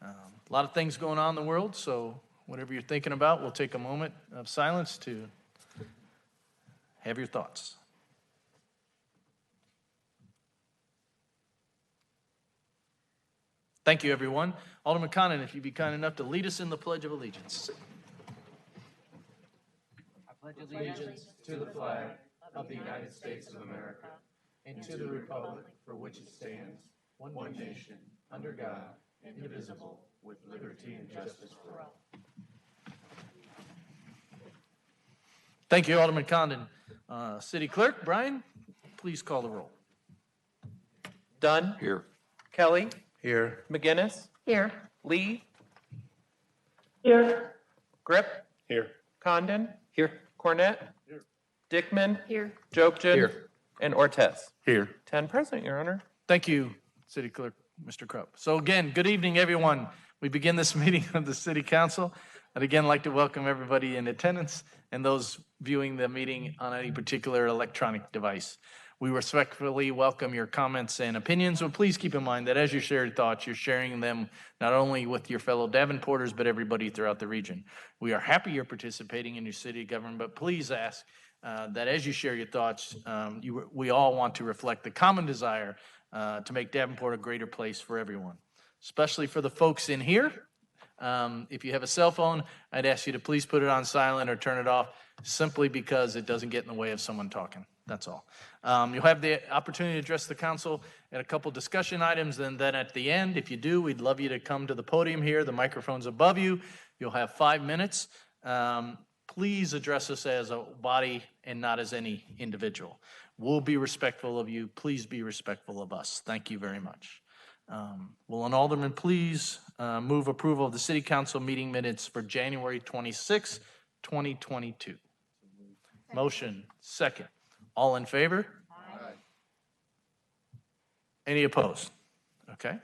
A lot of things going on in the world, so whatever you're thinking about, we'll take a moment of silence to have your thoughts. Thank you, everyone. Alderman Condon, if you'd be kind enough to lead us in the Pledge of Allegiance. I pledge allegiance to the flag of the United States of America and to the republic for which it stands, one nation, under God, indivisible, with liberty and justice for all. Thank you, Alderman Condon. City Clerk, Brian, please call the roll. Dunn. Here. Kelly. Here. McGinnis. Here. Lee. Here. Grip. Here. Condon. Here. Cornett. Here. Dickman. Here. Jokjen. Here. And Ortez. Here. 10 present, Your Honor. Thank you, City Clerk, Mr. Krupp. So again, good evening, everyone. We begin this meeting of the City Council. I'd again like to welcome everybody in attendance and those viewing the meeting on any particular electronic device. We respectfully welcome your comments and opinions, but please keep in mind that as you share your thoughts, you're sharing them not only with your fellow Davenporters, but everybody throughout the region. We are happy you're participating in your city government, but please ask that as you share your thoughts, we all want to reflect the common desire to make Davenport a greater place for everyone, especially for the folks in here. If you have a cell phone, I'd ask you to please put it on silent or turn it off, simply because it doesn't get in the way of someone talking. That's all. You'll have the opportunity to address the council at a couple discussion items, and then at the end, if you do, we'd love you to come to the podium here. The microphone's above you. You'll have 5 minutes. Please address us as a body and not as any individual. We'll be respectful of you. Please be respectful of us. Thank you very much. Will an alderman please move approval of the city council meeting minutes for January 26, 2022? Motion, second. All in favor? Aye. Any opposed? Okay.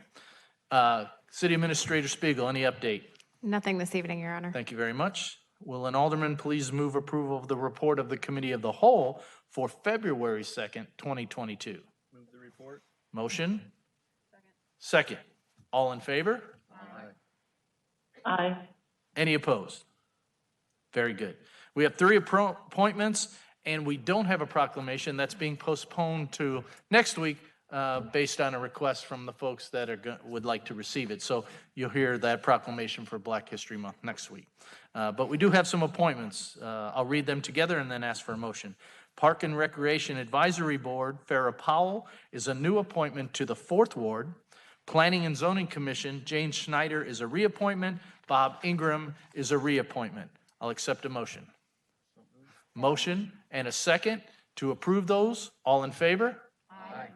City Administrator Spiegel, any update? Nothing this evening, Your Honor. Thank you very much. Will an alderman please move approval of the report of the Committee of the Whole for February 2nd, 2022? Move the report. Motion? Second. All in favor? Aye. Aye. Any opposed? Very good. We have 3 appointments, and we don't have a proclamation. That's being postponed to next week based on a request from the folks that would like to receive it. So you'll hear that proclamation for Black History Month next week. But we do have some appointments. I'll read them together and then ask for a motion. Park and Recreation Advisory Board, Farrah Powell is a new appointment to the 4th Ward. Planning and Zoning Commission, Jane Schneider is a reappointment. Bob Ingram is a reappointment. I'll accept a motion. Motion and a second to approve those. All in favor? Aye.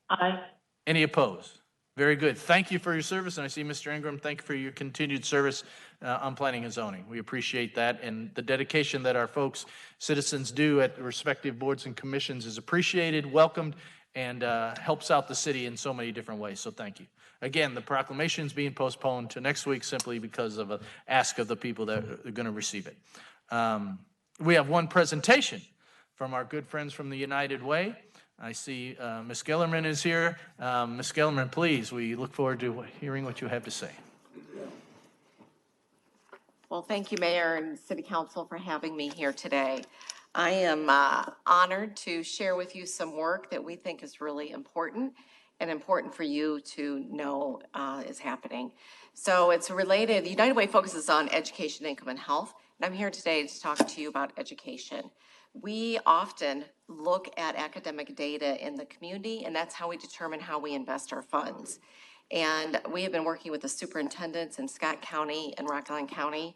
Aye. Any opposed? Very good. Thank you for your service. And I see Mr. Ingram, thank you for your continued service on planning and zoning. We appreciate that. And the dedication that our folks, citizens do at the respective boards and commissions is appreciated, welcomed, and helps out the city in so many different ways. So thank you. Again, the proclamation is being postponed to next week simply because of an ask of the people that are going to receive it. We have one presentation from our good friends from the United Way. I see Ms. Gellerman is here. Ms. Gellerman, please, we look forward to hearing what you have to say. Well, thank you, Mayor and City Council, for having me here today. I am honored to share with you some work that we think is really important and important for you to know is happening. So it's related, the United Way focuses on education, income, and health. And I'm here today to talk to you about education. We often look at academic data in the community, and that's how we determine how we invest our funds. And we have been working with the superintendents in Scott County and Rock Island County.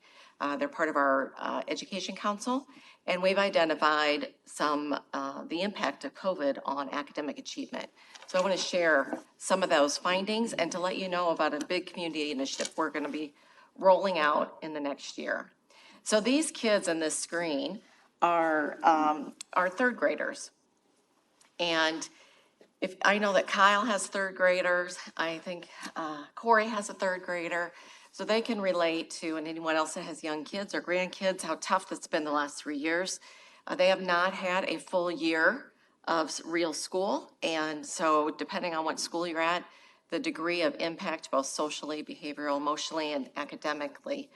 They're part of our Education Council, and we've identified the impact of COVID on academic achievement. So I want to share some of those findings and to let you know about a big community initiative we're going to be rolling out in the next year. So these kids on this screen are 3rd graders. And if I know that Kyle has 3rd graders, I think Corey has a 3rd grader. So they can relate to, and anyone else that has young kids or grandkids, how tough it's been the last 3 years. They have not had a full year of real school. And so depending on what school you're at, the degree of impact, both socially, behavioral, emotionally, and academically,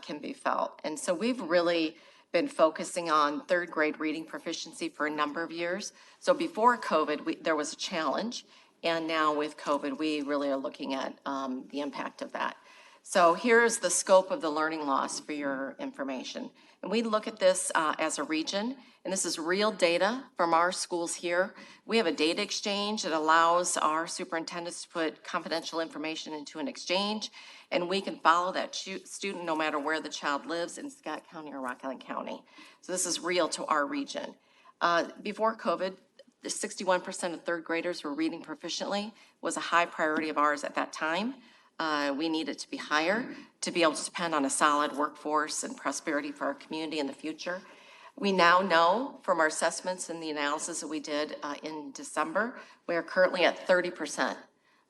can be felt. And so we've really been focusing on third grade reading proficiency for a number of years. So before COVID, there was a challenge, and now with COVID, we really are looking at the impact of that. So here's the scope of the learning loss for your information. And we look at this as a region, and this is real data from our schools here. We have a data exchange that allows our superintendents to put confidential information into an exchange, and we can follow that student no matter where the child lives in Scott County or Rock Island County. So this is real to our region. Before COVID, 61% of third graders were reading proficiently, was a high priority of ours at that time. We need it to be higher to be able to depend on a solid workforce and prosperity for our community in the future. We now know from our assessments and the analysis that we did in December, we are currently at 30%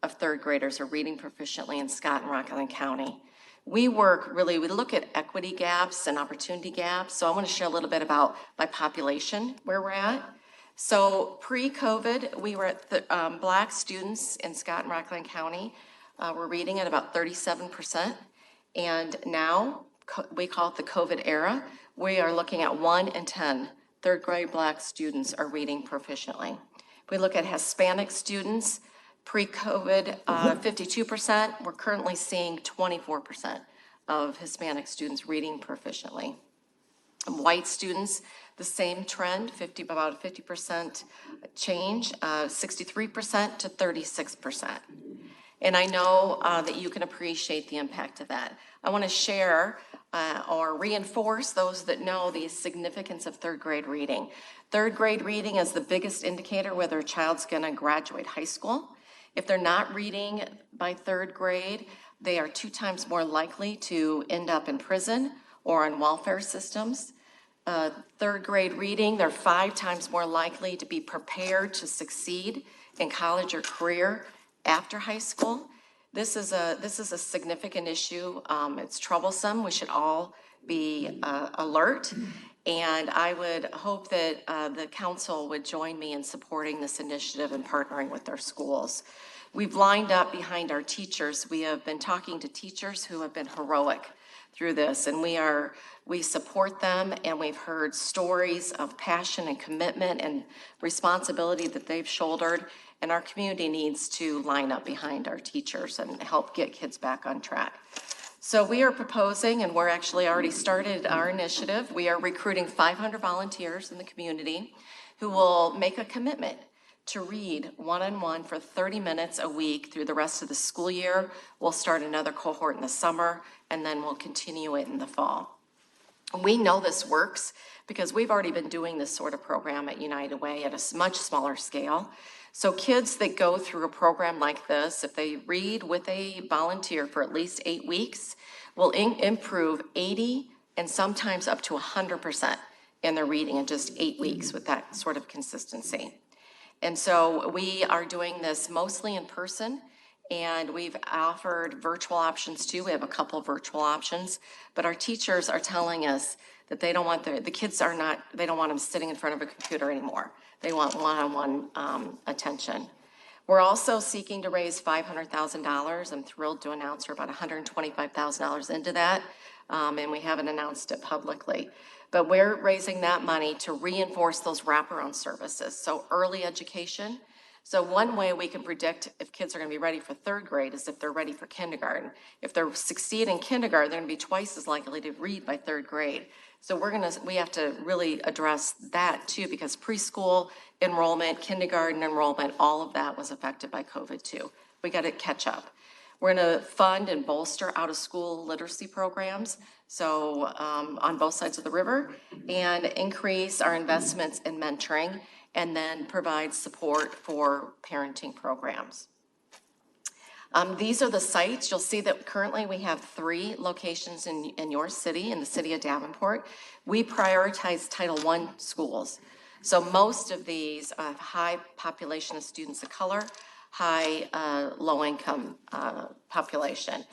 of third graders are reading proficiently in Scott and Rock Island County. We look at equity gaps and opportunity gaps. So I want to share a little bit about by population where we're at. So pre-COVID, we were at Black students in Scott and Rock Island County. We're reading at about 37%. And now, we call it the COVID era, we are looking at 1 in 10 third grade Black students are reading proficiently. If we look at Hispanic students, pre-COVID, 52%, we're currently seeing 24% of Hispanic students reading proficiently. White students, the same trend, about a 50% change, 63% to 36%. And I know that you can appreciate the impact of that. I want to share or reinforce those that know the significance of third grade reading. Third grade reading is the biggest indicator whether a child's going to graduate high school. If they're not reading by third grade, they are 2 times more likely to end up in prison or in welfare systems. Third grade reading, they're 5 times more likely to be prepared to succeed in college or career after high school. This is a significant issue. It's troublesome. We should all be alert. And I would hope that the council would join me in supporting this initiative and partnering with our schools. We've lined up behind our teachers. We have been talking to teachers who have been heroic through this, and we support them, and we've heard stories of passion and commitment and responsibility that they've shouldered, and our community needs to line up behind our teachers and help get kids back on track. So we are proposing, and we're actually already started our initiative, we are recruiting 500 volunteers in the community who will make a commitment to read one-on-one for 30 minutes a week through the rest of the school year. We'll start another cohort in the summer, and then we'll continue it in the fall. We know this works because we've already been doing this sort of program at United Way at a much smaller scale. So kids that go through a program like this, if they read with a volunteer for at least 8 weeks, will improve 80 and sometimes up to 100% in their reading in just 8 weeks with that sort of consistency. And so we are doing this mostly in person, and we've offered virtual options too. We have a couple of virtual options, but our teachers are telling us that they don't want the kids they don't want them sitting in front of a computer anymore. They want one-on-one attention. We're also seeking to raise $500,000. I'm thrilled to announce we're about $125,000 into that, and we haven't announced it publicly. But we're raising that money to reinforce those wraparound services. So early education. So one way we can predict if kids are going to be ready for third grade is if they're ready for kindergarten. If they succeed in kindergarten, they're going to be twice as likely to read by third grade. So we have to really address that too, because preschool enrollment, kindergarten enrollment, all of that was affected by COVID too. We got to catch up. We're going to fund and bolster out-of-school literacy programs, so on both sides of the river, and increase our investments in mentoring, and then provide support for parenting programs. These are the sites. You'll see that currently we have 3 locations in your city, in the city of Davenport. We prioritize Title I schools. So most of these have high population of students of color, high low-income population.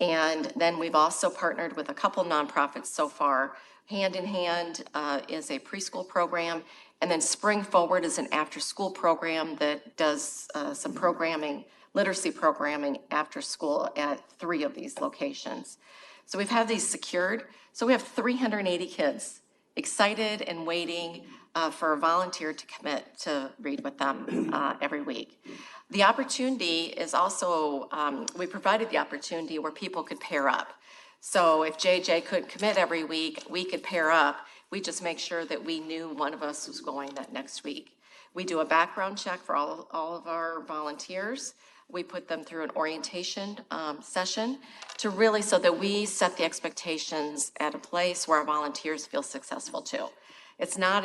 And then we've also partnered with a couple nonprofits so far. Hand in Hand is a preschool program, and then Spring Forward is an after-school program that does some programming literacy programming after school at 3 of these locations. So we've had these secured. So we have 380 kids excited and waiting for a volunteer to commit to read with them every week. The opportunity is also, we provided the opportunity where people could pair up. So if JJ couldn't commit every week, we could pair up. We just make sure that we knew one of us was going that next week. We do a background check for all of our volunteers. We put them through an orientation session to really, so that we set the expectations at a place where our volunteers feel successful too. It's not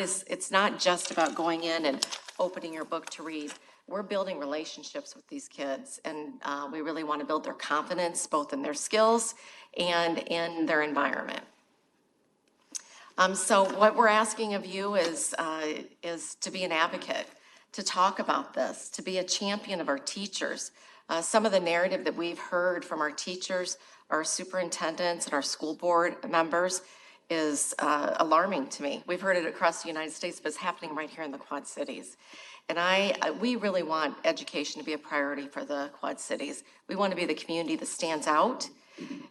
just about going in and opening your book to read. We're building relationships with these kids, and we really want to build their confidence, both in their skills and in their environment. So what we're asking of you is to be an advocate, to talk about this, to be a champion of our teachers. Some of the narrative that we've heard from our teachers, our superintendents, and our school board members is alarming to me. We've heard it across the United States, but it's happening right here in the Quad Cities. And we really want education to be a priority for the Quad Cities. We want to be the community that stands out.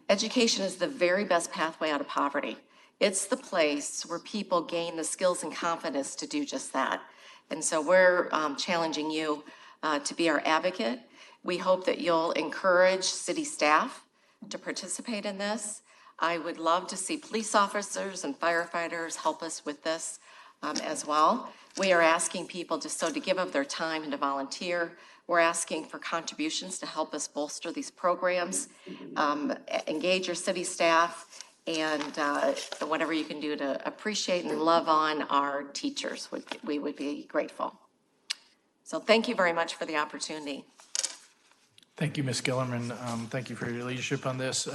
Education is the very best pathway out of poverty. It's the place where people gain the skills and confidence to do just that. And so we're challenging you to be our advocate. We hope that you'll encourage city staff to participate in this. I would love to see police officers and firefighters help us with this as well. We are asking people to give of their time and to volunteer. We're asking for contributions to help us bolster these programs, engage your city staff, and whatever you can do to appreciate and love on our teachers, we would be grateful. So thank you very much for the opportunity. Thank you, Ms. Gillerman. Thank you for your leadership on this.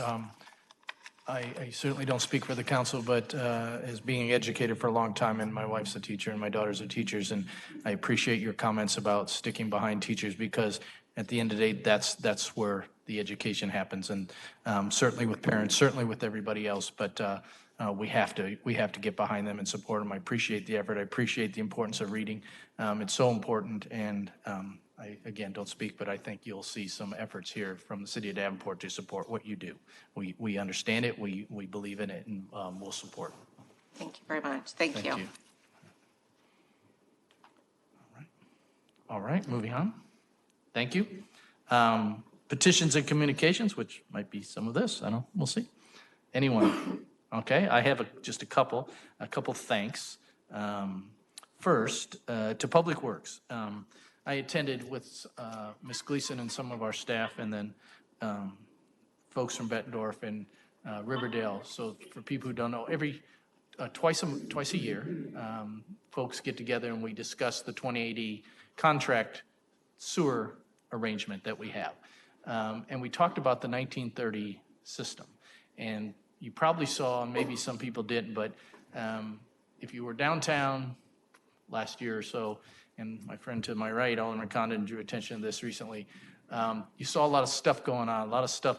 I certainly don't speak for the council, but as being educated for a long time, and my wife's a teacher and my daughters are teachers, and I appreciate your comments about sticking behind teachers, because at the end of the day, that's where the education happens, and certainly with parents, certainly with everybody else, but we have to get behind them and support them. I appreciate the effort. I appreciate the importance of reading. It's so important, and I, again, don't speak, but I think you'll see some efforts here from the city of Davenport to support what you do. We understand it, we believe in it, and we'll support. Thank you very much. Thank you. All right, moving on. Thank you. Petitions and communications, which might be some of this. I don't know. We'll see. Anyone? Okay, I have just a couple thanks. First, to Public Works. I attended with Ms. Gleason and some of our staff, and then folks from Bettendorf and Riverdale. So for people who don't know, twice a year, folks get together and we discuss the 2080 contract sewer arrangement that we have. And we talked about the 1930 system. And you probably saw, and maybe some people didn't, but if you were downtown last year or so, and my friend to my right, Alderman Condon, drew attention to this recently, you saw a lot of stuff going on, a lot of stuff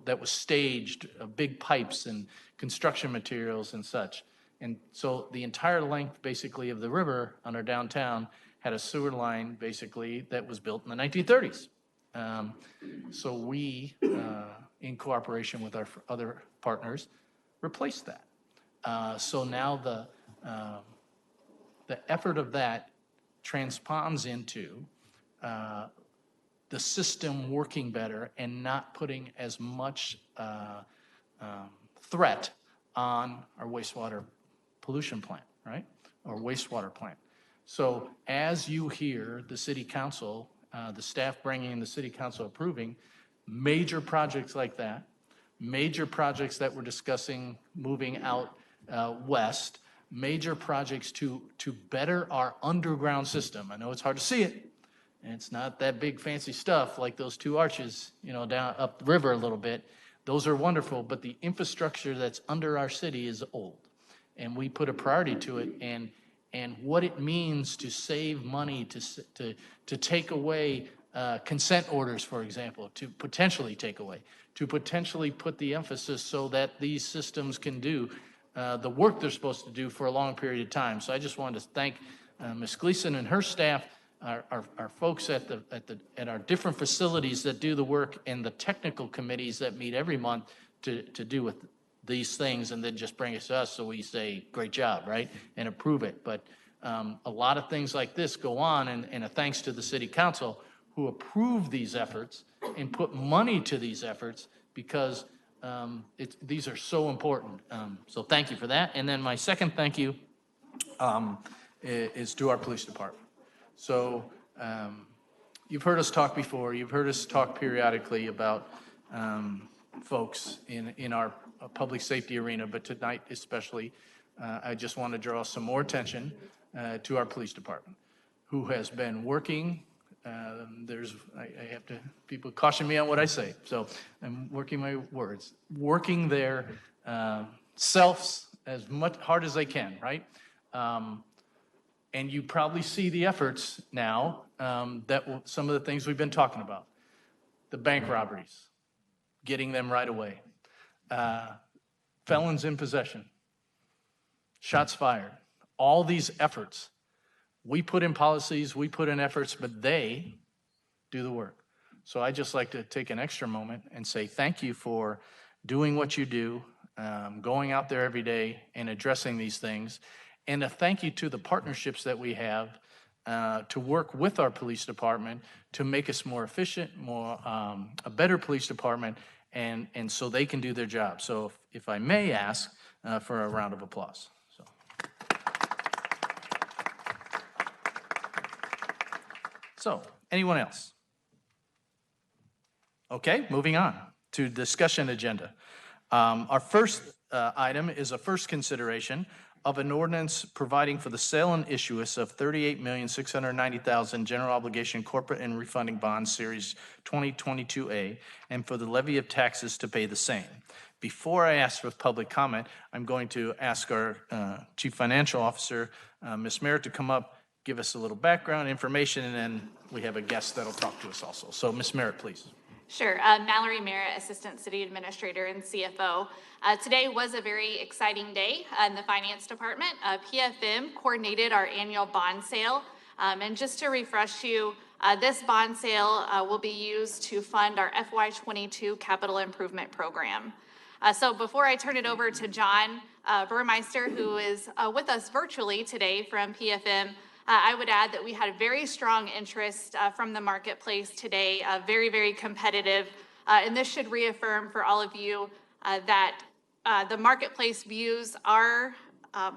that was staged, big pipes and construction materials and such. And so the entire length, basically, of the river under downtown had a sewer line, basically, that was built in the 1930s. So we, in cooperation with our other partners, replaced that. So now the effort of that transponds into the system working better and not putting as much threat on our wastewater pollution plant, right? Or wastewater plant. So as you hear the city council, the staff bringing in the city council approving major projects like that, major projects that we're discussing moving out west, major projects to better our underground system. I know it's hard to see it, and it's not that big fancy stuff like those two arches, down up the river a little bit. Those are wonderful, but the infrastructure that's under our city is old, and we put a priority to it. And what it means to save money, to take away consent orders, for example, to potentially take away, to potentially put the emphasis so that these systems can do the work they're supposed to do for a long period of time. So I just wanted to thank Ms. Gleason and her staff our folks at our different facilities that do the work, and the technical committees that meet every month to do with these things, and then just bring it to us, so we say, great job, right? And approve it. But a lot of things like this go on, and a thanks to the city council who approve these efforts and put money to these efforts, because these are so important. So thank you for that. And then my second thank you is to our police department. So you've heard us talk before, you've heard us talk periodically about folks in our public safety arena, but tonight especially, I just want to draw some more attention to our police department, who has been working. I have to, people caution me on what I say, so I'm working my words, working their selves as much hard as they can, right? And you probably see the efforts now some of the things we've been talking about. The bank robberies, getting them right away. Felons in possession, shots fired. All these efforts, we put in policies, we put in efforts, but they do the work. So I just like to take an extra moment and say thank you for doing what you do, going out there every day and addressing these things. And a thank you to the partnerships that we have to work with our police department to make us more efficient, a better police department, and so they can do their job. So if I may ask for a round of applause. So anyone else? Okay, moving on to discussion agenda. Our first item is a first consideration of an ordinance providing for the sale and issuance of $38,690,000 general obligation corporate and refunding bonds series 2022A, and for the levy of taxes to pay the same. Before I ask for public comment, I'm going to ask our Chief Financial Officer, Ms. Merritt, to come up, give us a little background information, and then we have a guest that'll talk to us also. So Ms. Merritt, please. Sure. Mallory Merritt, Assistant City Administrator and CFO. Today was a very exciting day in the Finance Department. PFM coordinated our annual bond sale. And just to refresh you, this bond sale will be used to fund our FY22 capital improvement program. So before I turn it over to John Burmeister, who is with us virtually today from PFM, I would add that we had a very strong interest from the marketplace today, very, very competitive. And this should reaffirm for all of you that the marketplace views our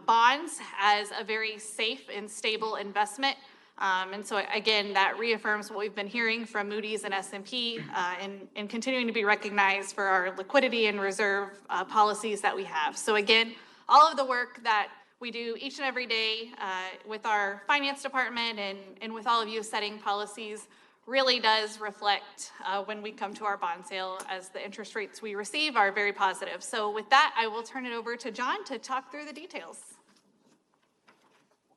bonds as a very safe and stable investment. And so again, that reaffirms what we've been hearing from Moody's and S&P and continuing to be recognized for our liquidity and reserve policies that we have. So again, all of the work that we do each and every day with our finance department and with all of you setting policies really does reflect when we come to our bond sale, as the interest rates we receive are very positive. So with that, I will turn it over to John to talk through the details.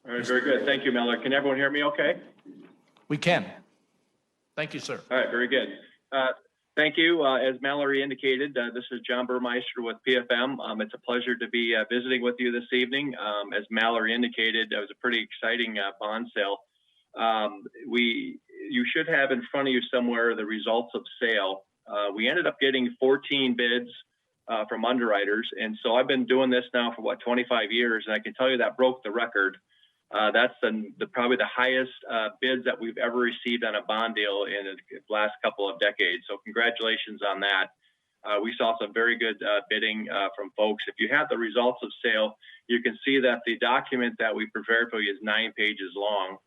All right, very good. Thank you, Miller. Can everyone hear me okay? We can. Thank you, sir. All right, very good. Thank you. As Mallory indicated, this is John Burmeister with PFM. It's a pleasure to be visiting with you this evening. As Mallory indicated, it was a pretty exciting bond sale. You should have in front of you somewhere the results of sale. We ended up getting 14 bids from underwriters. And so I've been doing this now for 25 years, and I can tell you that broke the record. That's probably the highest bids that we've ever received on a bond deal in the last couple of decades. So congratulations on that. We saw some very good bidding from folks. If you have the results of sale, you can see that the document that we prepared for you is 9 pages long.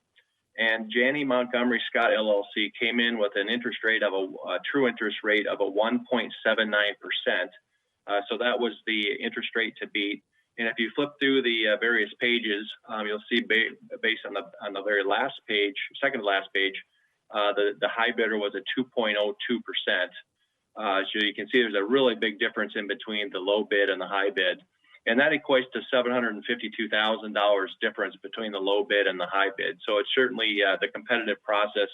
And Janney Montgomery Scott LLC came in with an interest rate of a true interest rate of a 1.79%. So that was the interest rate to beat. And if you flip through the various pages, you'll see based on the very last page, second to last page, the high bidder was a 2.02%. So you can see there's a really big difference in between the low bid and the high bid. And that equates to $752,000 difference between the low bid and the high bid. So it's certainly the competitive process,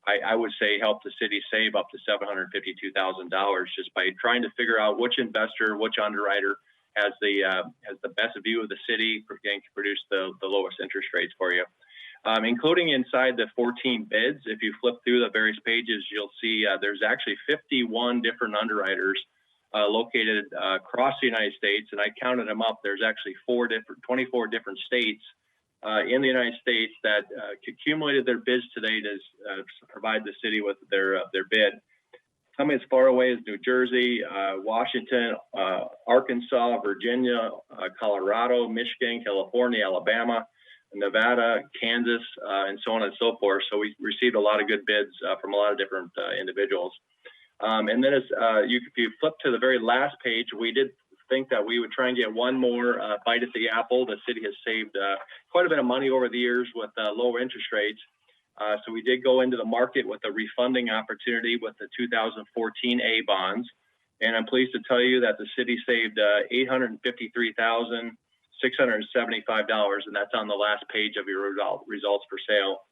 I would say, helped the city save up to $752,000 just by trying to figure out which investor, which underwriter has the best view of the city and can produce the lowest interest rates for you. including inside the 14 bids. If you flip through the various pages, you'll see there's actually 51 different underwriters located across the United States, and I counted them up. There's actually 24 different states in the United States that accumulated their bids today to provide the city with their bid. Some as far away as New Jersey, Washington, Arkansas, Virginia, Colorado, Michigan, California, Alabama, Nevada, Kansas, and so on and so forth. So we received a lot of good bids from a lot of different individuals. And then if you flip to the very last page, we did think that we would try and get one more bite at the apple. The city has saved quite a bit of money over the years with lower interest rates. So we did go into the market with a refunding opportunity with the 2014 A bonds. And I'm pleased to tell you that the city saved $853,675, and that's on the last page of your results for sale.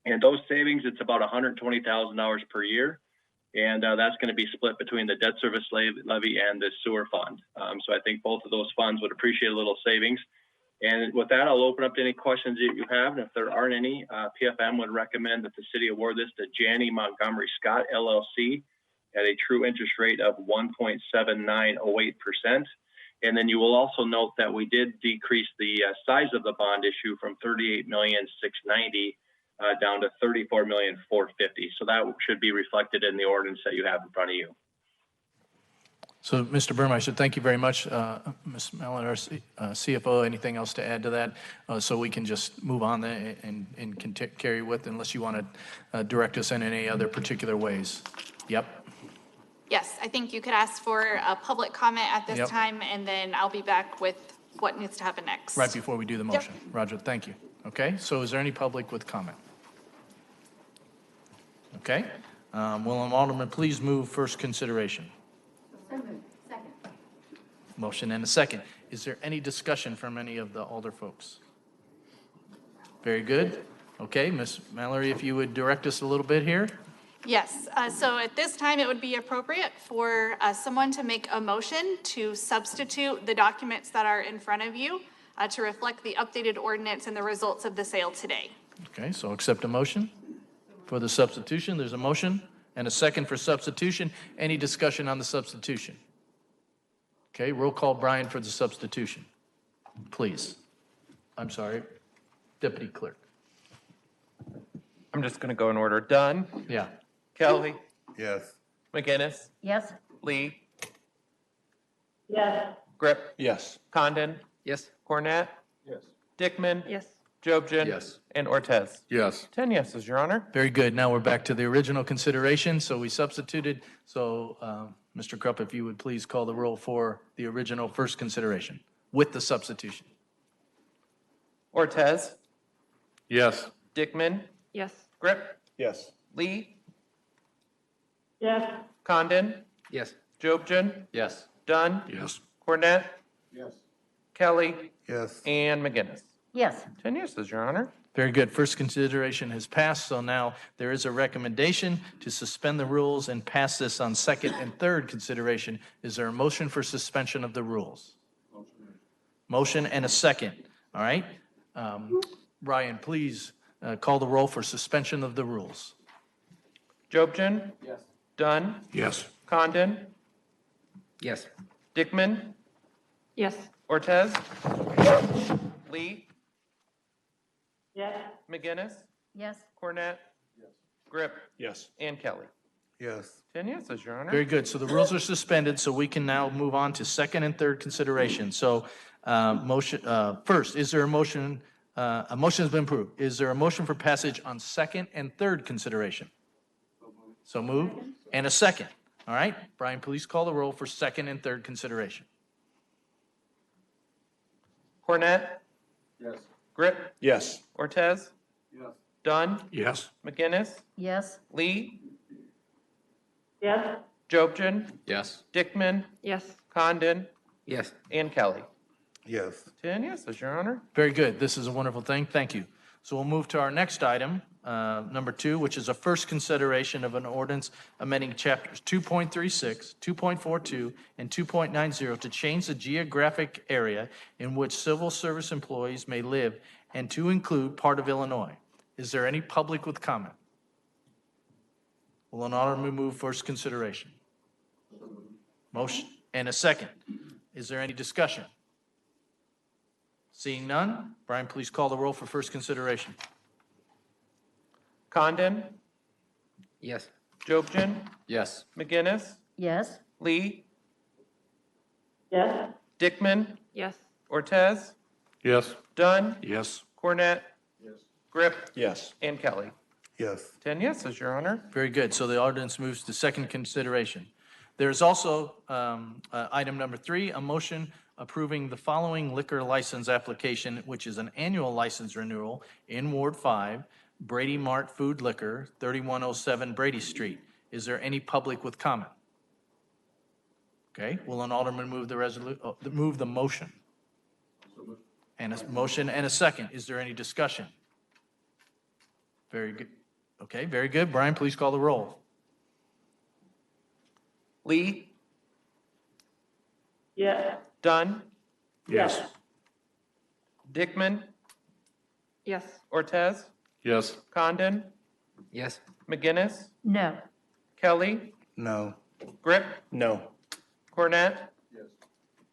And those savings, it's about $120,000 per year. And that's going to be split between the debt service levy and the sewer fund. So I think both of those funds would appreciate a little savings. And with that, I'll open up to any questions that you have. And if there aren't any, PFM would recommend that the city award this to Janney Montgomery Scott, LLC, at a true interest rate of 1.7908%. And then you will also note that we did decrease the size of the bond issue from $38,690,000 down to $34,450,000. So that should be reflected in the ordinance that you have in front of you. So, Mr. Burmeister, thank you very much. Ms. Mallon, our CFO, anything else to add to that? So we can just move on and carry with, unless you want to direct us in any other particular ways. Yep. Yes, I think you could ask for a public comment at this Yep. time, and then I'll be back with what needs to happen next. Right before we do the motion. Roger, thank you. Okay, so is there any public with comment? Okay. Will an alderman please move first consideration? Motion and a second. Is there any discussion from any of the alder folks? Very good. Okay, Ms. Mallory, if you would direct us a little bit here. Yes, so at this time, it would be appropriate for someone to make a motion to substitute the documents that are in front of you to reflect the updated ordinance and the results of the sale today. Okay, so accept a motion for the substitution. There's a motion and a second for substitution. Any discussion on the substitution? Okay, roll call Brian for the substitution, please. I'm sorry, Deputy Clerk. I'm just going to go in order. Dunn, Yeah. Kelly, Yes. McGinnis, Yes. Lee, Yes. Grip, Yes. Condon, Yes. Cornett, Yes. Dickman, Yes. Jobson, Yes. and Ortez. Yes. 10 yeses, Your Honor. Very good. Now we're back to the original consideration. So we substituted. So, Mr. Krupp, if you would please call the roll for the original first consideration with the substitution. Ortez, Yes. Dickman, Yes. Grip, Yes. Lee, Yes. Condon, Yes. Jobson, Yes. Dunn, Yes. Cornett, Yes. Kelly, Yes. and McGinnis. Yes. 10 yeses, Your Honor. Very good. First consideration has passed. So now there is a recommendation to suspend the rules and pass this on second and third consideration. Is there a motion for suspension of the rules? Motion and a second. All right. Ryan, please call the roll for suspension of the rules. Jobson, Yes. Dunn, Yes. Condon, Yes. Dickman, Yes. Ortez, Lee, Yes. McGinnis, Yes. Cornett, Grip, Yes. and Kelly. Yes. 10 yeses, Your Honor. Very good. So the rules are suspended, so we can now move on to second and third consideration. So motion, first, is there a motion? A motion has been approved. Is there a motion for passage on second and third consideration? So moved. And a second. All right. Brian, please call the roll for second and third consideration. Cornett, Yes. Grip, Yes. Ortez, Yes. Dunn, Yes. McGinnis, Yes. Lee, Yes. Jobson, Yes. Dickman, Yes. Condon, Yes. and Kelly. Yes. 10 yeses, Your Honor. Very good. This is a wonderful thing. Thank you. So we'll move to our next item, number 2, which is a first consideration of an ordinance amending chapters 2.36, 2.42, and 2.90 to change the geographic area in which civil service employees may live and to include part of Illinois. Is there any public with comment? Will an alderman move first consideration? Motion and a second. Is there any discussion? Seeing none, Brian, please call the roll for first consideration. Condon, Yes. Jobson, Yes. McGinnis, Yes. Lee, Yes. Dickman, Yes. Ortez, Yes. Dunn, Yes. Cornett, Grip, Yes. and Kelly. Yes. 10 yeses, Your Honor. Very good. So the ordinance moves to second consideration. There is also item number 3, a motion approving the following liquor license application, which is an annual license renewal in Ward 5, Brady Mart Food Liquor, 3107 Brady Street. Is there any public with comment? Okay, will an alderman move move the motion? And a motion and a second. Is there any discussion? Very good. Okay, very good. Brian, please call the roll. Lee, Yes. Dunn, Yes. Dickman, Yes. Ortez, Yes. Condon, Yes. McGinnis, No. Kelly, No. Grip, No. Cornett,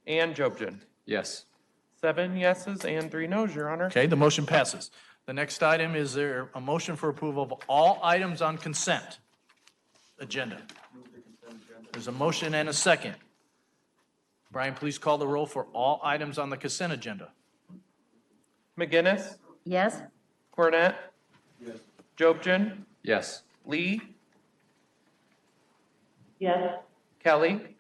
and Jobson. Yes. 7 yeses and 3 nos, Your Honor. Okay, the motion passes. The next item, is there a motion for approval of all items on consent agenda? There's a motion and a second. Brian, please call the roll for all items on the consent agenda. McGinnis, Yes. Cornett, Jobson, Yes. Lee, Yes. Kelly,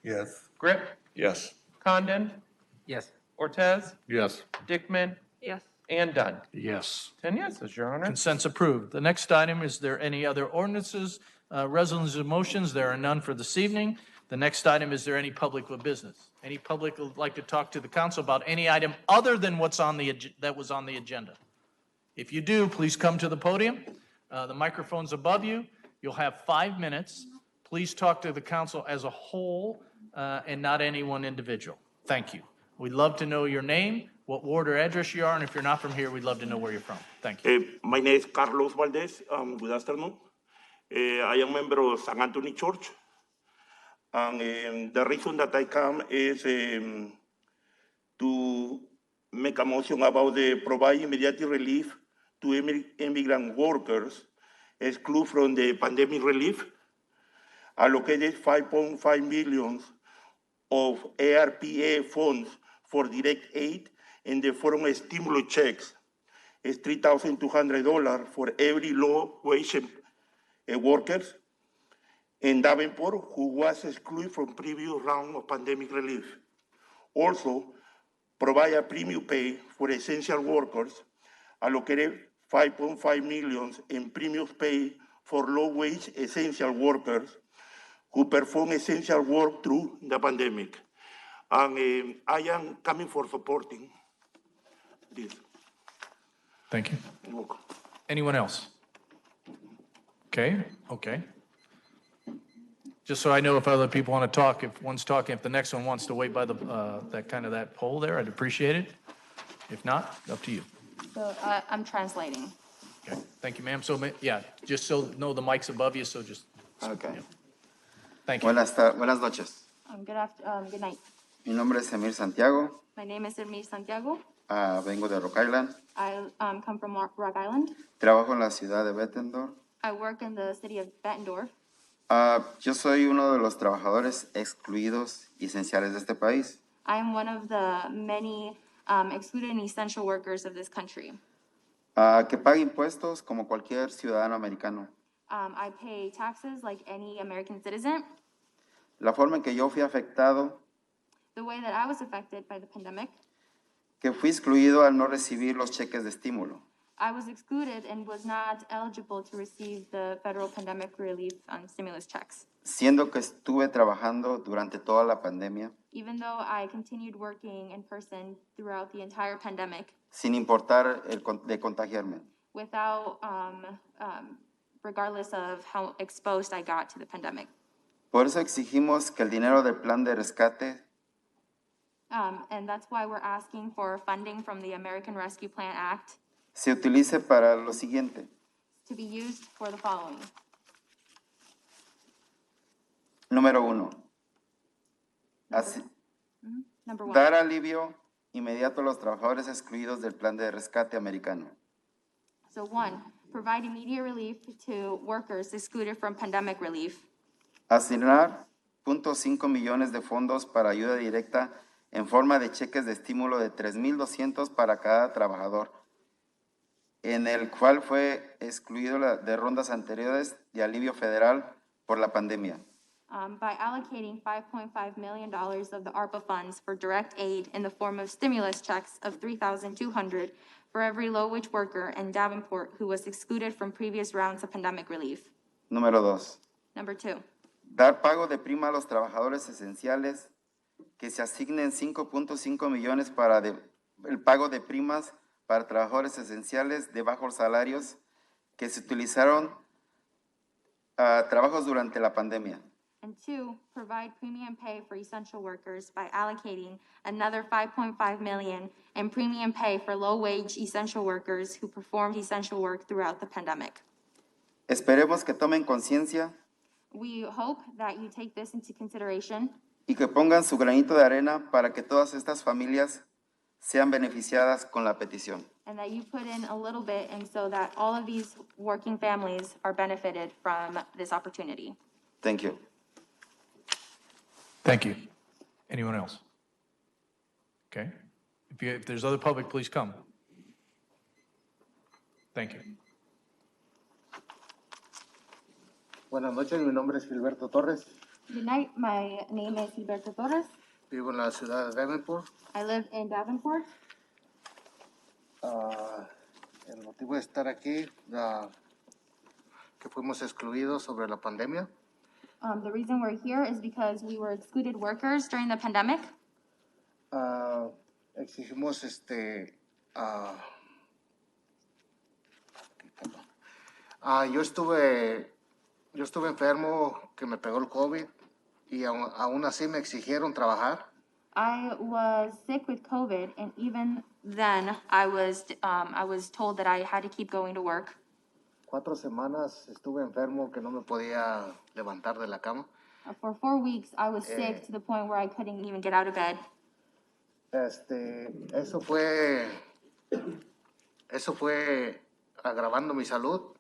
Yes. Grip, Yes. Condon, Yes. Ortez, Yes. Dickman, Yes. and Dunn. Yes. 10 yeses, Your Honor. Consent's approved. The next item, is there any other ordinances, resolutions, or motions? There are none for this evening. The next item, is there any public with business? Any public who would like to talk to the council about any item other than what's on the, that was on the agenda? If you do, please come to the podium. The microphone's above you. You'll have 5 minutes. Please talk to the council as a whole and not any one individual. Thank you. We'd love to know your name, what ward or address you are, and if you're not from here, we'd love to know where you're from. Thank you. My name is Carlos Valdez. Good afternoon. I am a member of St. Anthony Church. And the reason that I come is to make a motion about the provide immediate relief to immigrant workers excluded from the pandemic relief. Allocated 5.5 million of ARPA funds for direct aid in the form of stimulus checks. It's $3,200 for every low-wage workers in Davenport who was excluded from previous round of pandemic relief. Also, provide a premium pay for essential workers, allocated 5.5 million in premium pay for low-wage essential workers who perform essential work through the pandemic. And I am coming for supporting this. Thank you. You're welcome. Anyone else? Okay, okay. Just so I know if other people want to talk, if one's talking, if the next one wants to wait by the, that poll there, I'd appreciate it. If not, up to you. So I'm translating. Okay, thank you, ma'am. So, yeah, just so, know the mic's above you, so just, Okay. yeah. Thank you. Buenas noches. Good night. Mi nombre es Emir Santiago. My name is Ermi Santiago. Vengo de Rock Island. I come from Rock Island. Trabajo en la ciudad de Bettendorf. I work in the city of Bettendorf. Yo soy uno de los trabajadores excluidos y esenciales de este país. I am one of the many excluded and essential workers of this country. Que paga impuestos como cualquier ciudadano americano. I pay taxes like any American citizen. La forma en que yo fui afectado, The way that I was affected by the pandemic, que fui excluido al no recibir los cheques de estímulo. I was excluded and was not eligible to receive the federal pandemic relief stimulus checks. Siendo que estuve trabajando durante toda la pandemia, Even though I continued working in person throughout the entire pandemic, sin importar de contagiarme. without, regardless of how exposed I got to the pandemic. Por eso exigimos que el dinero del plan de rescate And that's why we're asking for funding from the American Rescue Plan Act se utilice para lo siguiente. to be used for the following. Número 1. Number one, Dar alivio inmediato a los trabajadores excluidos del plan de rescate americano. so one, provide immediate relief to workers excluded from pandemic relief. Asignar 0.5 millones de fondos para ayuda directa en forma de cheques de estímulo de 3,200 para cada trabajador, en el cual fue excluido de rondas anteriores de alivio federal por la pandemia. By allocating $5.5 million of the ARPA funds for direct aid in the form of stimulus checks of $3,200 for every low-wage worker in Davenport who was excluded from previous rounds of pandemic relief. Número 2. Number two, Dar pago de prima a los trabajadores esenciales, que se asignen 5.5 millones para el pago de primas para trabajadores esenciales de bajos salarios que se utilizaron trabajos durante la pandemia. and two, provide premium pay for essential workers by allocating another $5.5 million in premium pay for low-wage essential workers who performed essential work throughout the pandemic. Esperemos que tomen conciencia We hope that you take this into consideration y que pongan su granito de arena para que todas estas familias sean beneficiadas con la petición. and that you put in a little bit and so that all of these working families are benefited from this opportunity. Thank you. Thank you. Anyone else? Okay. If there's other public, please come. Thank you. Buenas noches, mi nombre es Gilberto Torres. Good night, my name is Gilberto Torres. Vivo en la ciudad de Davenport. I live in Davenport. El motivo de estar aquí, que fuimos excluidos sobre la pandemia. The reason we're here is because we were excluded workers during the pandemic. Exigimos yo estuve enfermo, que me pegó el COVID y aún así me exigieron trabajar. I was sick with COVID, and even then, I was told that I had to keep going to work. 4 semanas estuve enfermo, que no me podía levantar de la cama. For 4 weeks, I was sick to the point where I couldn't even get out of bed. Eso fue agravando mi salud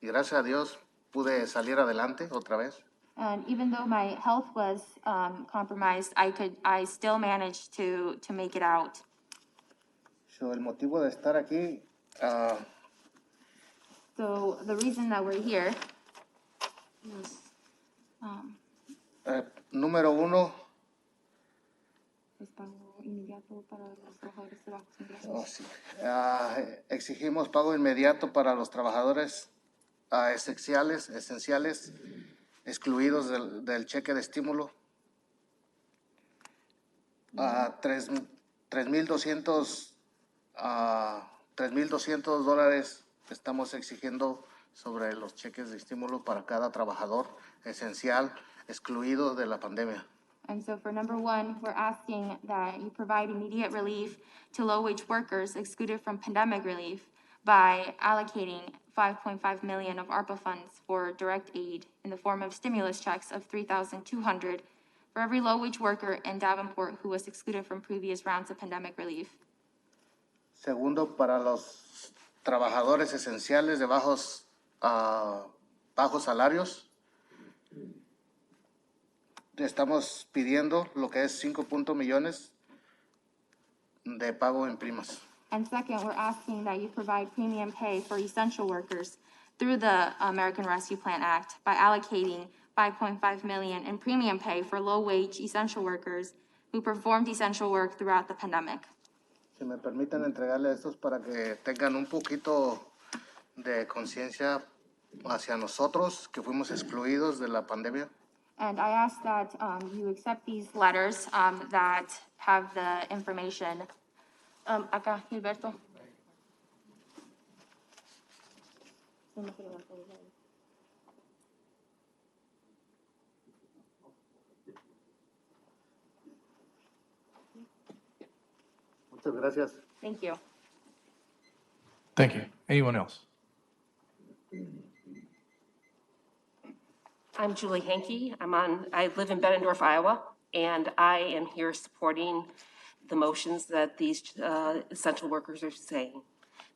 y gracias a Dios pude salir adelante otra vez. And even though my health was compromised, I still managed to make it out. So, el motivo de estar aquí, So the reason that we're here is, número 1, es pago inmediato para los trabajadores de bajos ingresos. exigimos pago inmediato para los trabajadores esenciales, excluidos del cheque de estímulo. $3,200 estamos exigiendo sobre los cheques de estímulo para cada trabajador esencial excluido de la pandemia. And so for number one, we're asking that you provide immediate relief to low-wage workers excluded from pandemic relief by allocating $5.5 million of ARPA funds for direct aid in the form of stimulus checks of $3,200 for every low-wage worker in Davenport who was excluded from previous rounds of pandemic relief. Segundo, para los trabajadores esenciales de bajos salarios, estamos pidiendo lo que es 5 millones de pago en primas. And second, we're asking that you provide premium pay for essential workers through the American Rescue Plan Act by allocating $5.5 million in premium pay for low-wage essential workers who performed essential work throughout the pandemic. Si me permiten entregarle estos para que tengan un poquito de conciencia hacia nosotros que fuimos excluidos de la pandemia. And I ask that you accept these letters that have the information. Acá, Gilberto. Muchas gracias. Thank you. Thank you. Anyone else? I'm Julie Hankey. I live in Bettendorf, Iowa, and I am here supporting the motions that these essential workers are saying.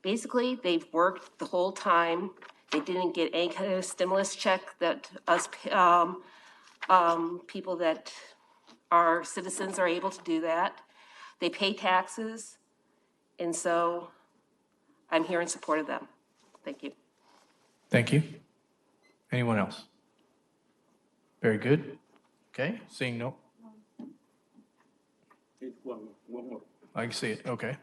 Basically, they've worked the whole time. They didn't get any kind of stimulus check that us people that are citizens are able to do that. They pay taxes, and so I'm here in support of them. Thank you. Thank you. Anyone else? Very good. Okay, seeing no. One more. I can see it. Okay.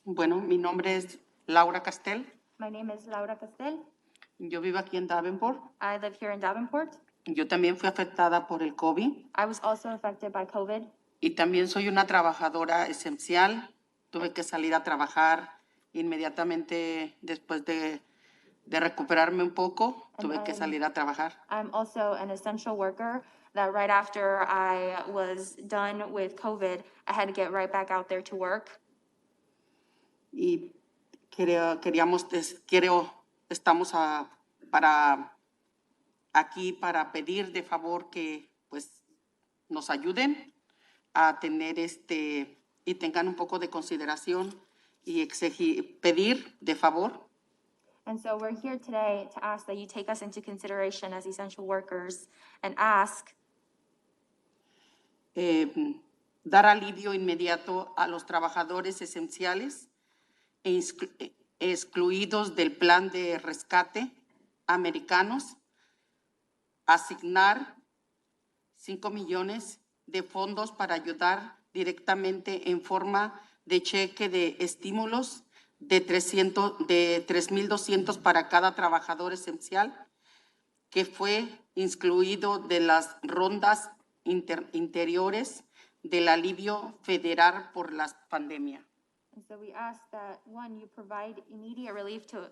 Bueno, mi nombre es Laura Castel. My name is Laura Castel. Yo vivo aquí en Davenport. I live here in Davenport. Yo también fui afectada por el COVID I was also affected by COVID. y también soy una trabajadora esencial. Tuve que salir a trabajar inmediatamente después de recuperarme un poco. Tuve que salir a trabajar. I'm also an essential worker that right after I was done with COVID, I had to get right back out there to work. Y estamos aquí para pedir de favor que pues nos ayuden a tener y tengan un poco de consideración y pedir de favor And so we're here today to ask that you take us into consideration as essential workers and ask dar alivio inmediato a los trabajadores esenciales excluidos del plan de rescate americanos, asignar 5 millones de fondos para ayudar directamente en forma de cheque de estímulos de 3,200 para cada trabajador esencial que fue excluido de las rondas interiores del alivio federal por la pandemia. And so we ask that, one, you provide immediate relief to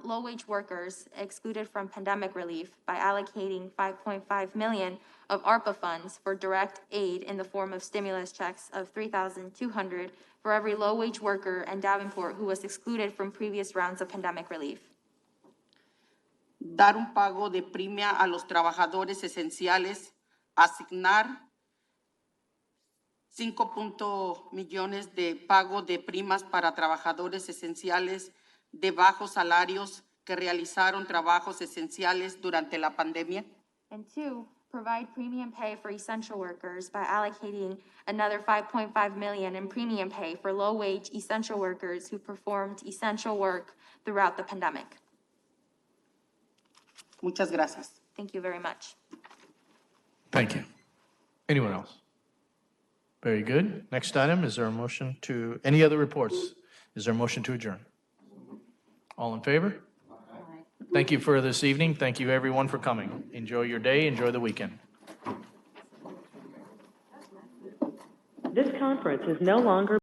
low-wage workers excluded from pandemic relief by allocating $5.5 million of ARPA funds for direct aid in the form of stimulus checks of $3,200 for every low-wage worker in Davenport who was excluded from previous rounds of pandemic relief. Dar un pago de premia a los trabajadores esenciales, asignar 5 millones de pago de primas para trabajadores esenciales de bajos salarios que realizaron trabajos esenciales durante la pandemia. And two, provide premium pay for essential workers by allocating another $5.5 million in premium pay for low-wage essential workers who performed essential work throughout the pandemic. Muchas gracias. Thank you very much. Thank you. Anyone else? Very good. Next item, is there a motion to, any other reports? Is there a motion to adjourn? All in favor? Thank you for this evening. Thank you, everyone, for coming. Enjoy your day. Enjoy the weekend. This conference is no longer